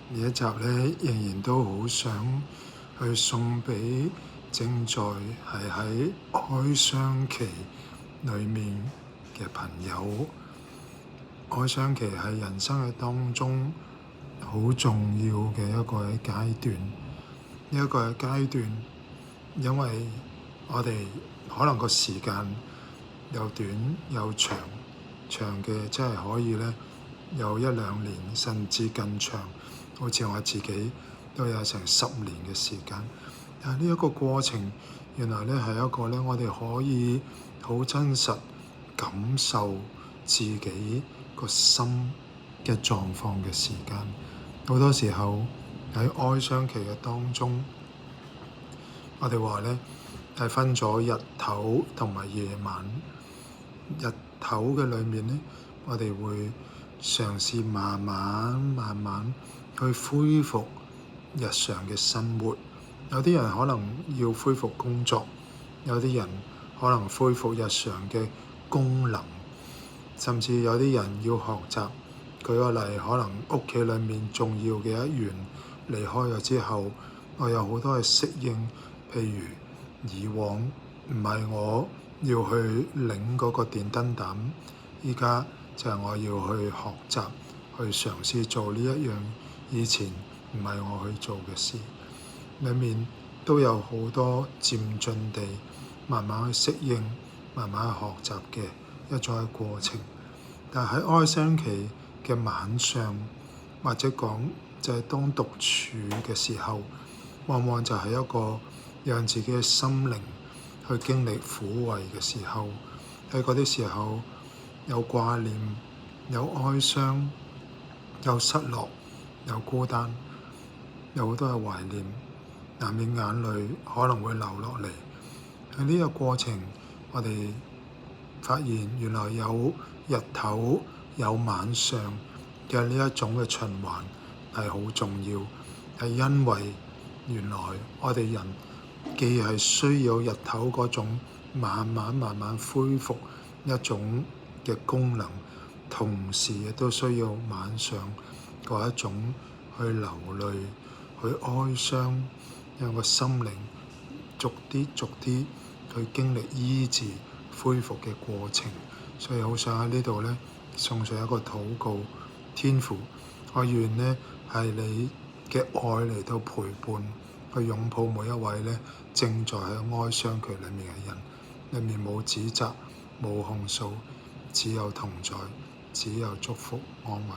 呢一集咧，仍然都好想去送俾正在係喺哀傷期裏面嘅朋友。哀傷期係人生嘅當中好重要嘅一個階段。呢一個階段，因為我哋可能個時間又短又長，長嘅即係可以咧有1-2年，甚至更長。好似我自己都有成10年嘅時間。但係呢一個過程，原來咧係一個咧我哋可以好真實感受自己個心嘅狀況嘅時間。好多時候喺哀傷期嘅當中，我哋話咧係分咗日頭同埋夜晚。日頭嘅裏面咧，我哋會嘗試慢慢去恢復日常嘅生活。有啲人可能要恢復工作，有啲人可能恢復日常嘅功能，甚至有啲人要學習。舉個例，可能屋企裏面重要嘅一員離開咗之後，我有好多嘅適應。譬如以往唔係我要去領嗰個電燈膽，依家就係我要去學習，去嘗試做呢一樣以前唔係我去做嘅事。裡面都有好多漸進地慢慢去適應、慢慢去學習嘅一種嘅過程。但喺哀傷期嘅晚上，或者講就係當獨處嘅時候，往往就係一個讓自己嘅心靈去經歷撫慰嘅時候。喺嗰啲時候，有掛念，有哀傷，有失落，有孤單，有好多嘅懷念，難免眼淚可能會流落嚟。喺呢個過程，我哋發現原來有日頭有晚上嘅呢一種嘅循環係好重要，係因為原來我哋人既係需要日頭嗰種慢慢恢復一種嘅功能，同時亦都需要晚上嗰一種去流淚、去哀傷，讓個心靈逐啲去經歷醫治、恢復嘅過程。所以好想喺呢度咧送上一個禱告，天父，我願呢係你嘅愛嚟到陪伴，去擁抱每一位咧正在喺哀傷期裡面嘅人。裡面冇指責，冇控訴，只有同在，只有祝福安慰。